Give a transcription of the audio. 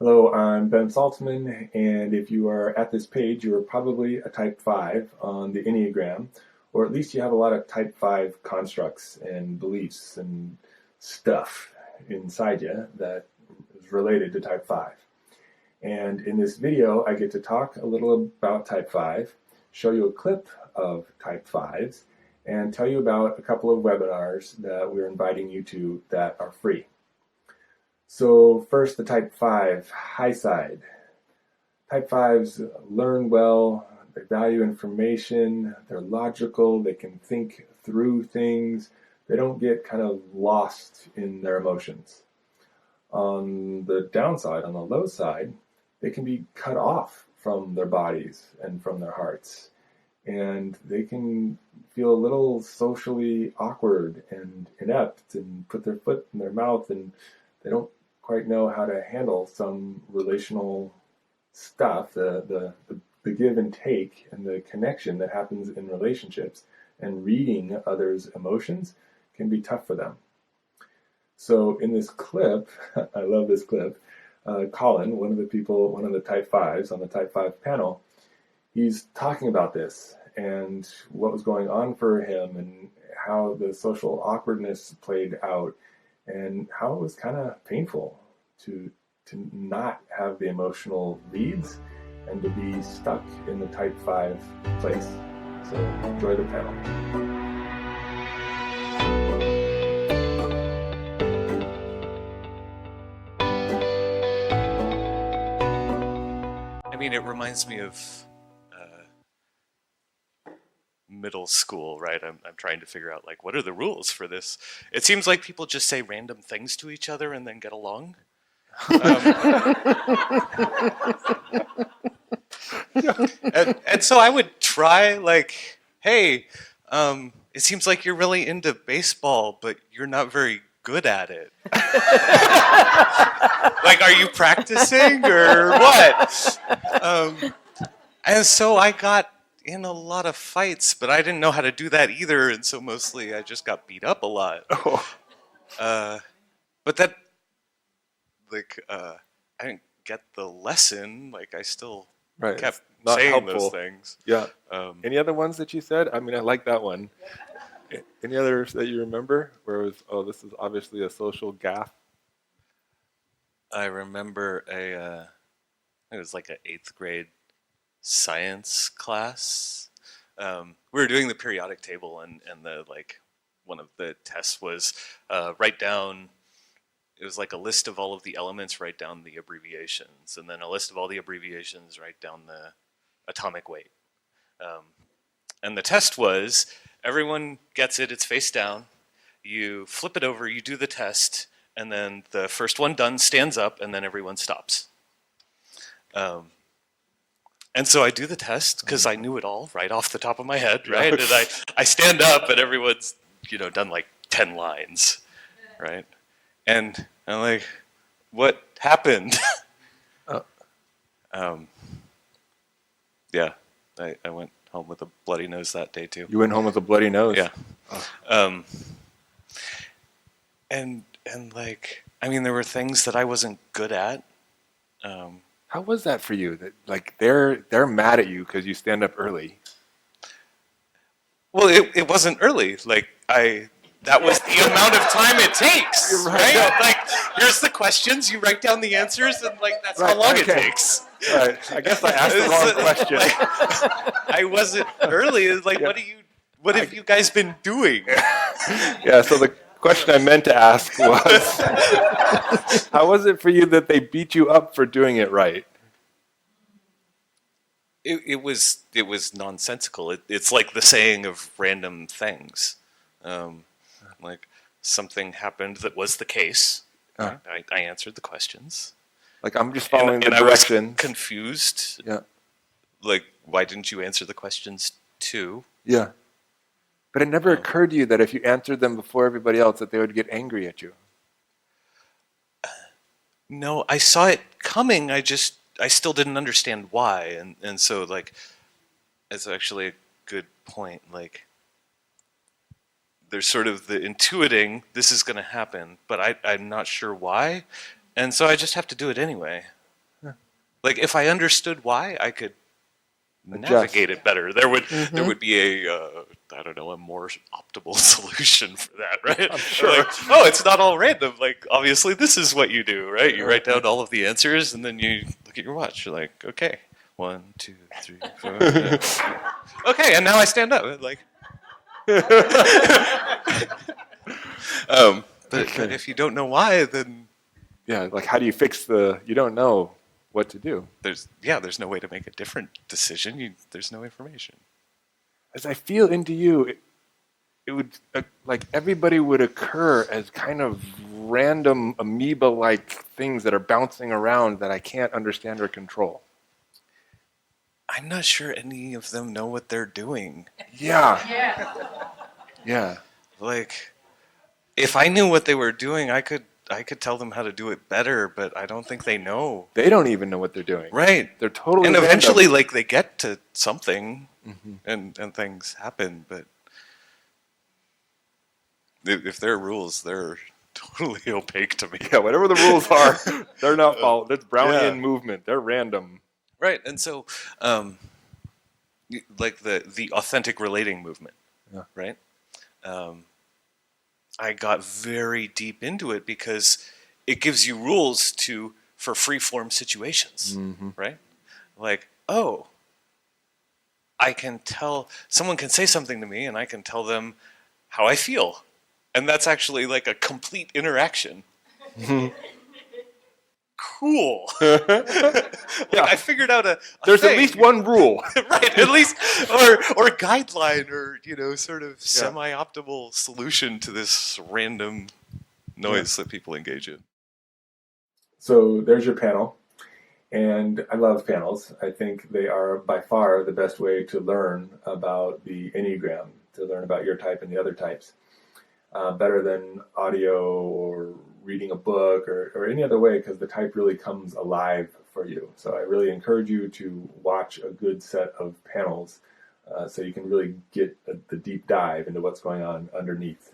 Hello, I'm Ben Saltzman, and if you are at this page, you are probably a type 5 on the Enneagram, or at least you have a lot of type 5 constructs and beliefs and stuff inside you that is related to type 5. And in this video, I get to talk a little about type 5, show you a clip of type 5s, and tell you about a couple of webinars that we're inviting you to that are free. So first, the type 5 high side. Type 5s learn well, they value information, they're logical, they can think through things, they don't get kind of lost in their emotions. On the downside, on the low side, they can be cut off from their bodies and from their hearts. And they can feel a little socially awkward and inept and put their foot in their mouth, and they don't quite know how to handle some relational stuff, the give and take and the connection that happens in relationships, and reading others' emotions can be tough for them. So in this clip, I love this clip, Colin, one of the type 5s on the type 5 panel, he's talking about this and what was going on for him and how the social awkwardness played out and how it was kind of painful to not have the emotional reads and to be stuck in the type 5 place. So enjoy the panel. I mean, it reminds me of middle school, right? I'm trying to figure out, like, what are the rules for this? It seems like people just say random things to each other and then get along. And so I would try, like, hey, it seems like you're really into baseball, but you're not very good at it. Like, are you practicing or what? And so I got in a lot of fights, but I didn't know how to do that either, and so mostly I just got beat up a lot. But that, like, I didn't get the lesson. Like, I still kept Not saying helpful. those things. Yeah. Any other ones that you said? I mean, I like that one. Any others that you remember where it was, oh, this is obviously a social gaffe? I remember it was like an 8th grade science class. We were doing the periodic table, and the one of the tests was write down. It was like a list of all of the elements, write down the abbreviations, and then a list of all the abbreviations, write down the atomic weight. And the test was everyone gets it. It's face down. You flip it over. You do the test, and then the first one done stands up, and then everyone stops. And so I do the test because I knew it all right off the top of my head, right? And I stand up and everyone's, done like 10 lines, right? And I'm like, what happened? Yeah, I went home with a bloody nose that day too. You went home with a bloody nose? Yeah. Oh. And like, I mean, there were things that I wasn't good at. How was that for you? That like they're mad at you because you stand up early. Well, it wasn't early. Like that was the amount of time it takes, right? Like, here's the questions, you write down the answers, and like that's how long it takes. Right. I guess I asked the wrong question. I wasn't early. It's like, what have you guys been doing? Yeah. So the question I meant to ask was, how was it for you that they beat you up for doing it right? It was nonsensical. It's like the saying of random things. Like, something happened that was the case. I answered the questions. Like, I'm just following the directions. directions. I was confused. Yeah. Like, why didn't you answer the questions too? Yeah. But it never occurred to you that if you answered them before everybody else, that they would get angry at you. No, I saw it coming. I still didn't understand why, and so, like, it's actually a good point. Like, there's sort of the intuiting this is going to happen, but I'm not sure why, and so I just have to do it anyway. Like if I understood why, I could Adjust. navigate it better. There would be a I don't know, a more optimal solution for that, right? I'm sure. Like, oh, it's not all random. Like obviously this is what you do, right? You write down all of the answers and then you look at your watch. You're like, okay, 1, 2, 3, 4. Okay, and now I stand up. Like, but if you don't know why, then Yeah, like how do you fix you don't know what to do. there's no way to make a different decision. There's no information. As I feel into you, it would, like everybody would occur as kind of random amoeba-like things that are bouncing around that I can't understand or control. I'm not sure any of them know what they're doing. Yeah. Yeah. Yeah. Like, if I knew what they were doing, I could tell them how to do it better, but I don't think they know. They don't even know what they're doing. Right. They're totally And random. eventually, like, they get to something, and things happen, but if there are rules, they're totally opaque to me. Yeah, whatever the rules are, they're not followed. That's Brownian Yeah. movement. They're random. Right, and so, like the authentic relating movement, Yeah. right? I got very deep into it because it gives you rules for free-form situations, right? Like, oh, I can tell someone can say something to me, and I can tell them how I feel, and that's actually like a complete interaction. Cool. Yeah. I figured out a There's thing. at least one rule. Right, at least, or a guideline, or sort of semi-optimal solution to this random noise that people engage in. So there's your panel. And I love panels. I think they are by far the best way to learn about the Enneagram, to learn about your type and the other types. Better than audio or reading a book or any other way, because the type really comes alive for you. So I really encourage you to watch a good set of panels so you can really get the deep dive into what's going on underneath.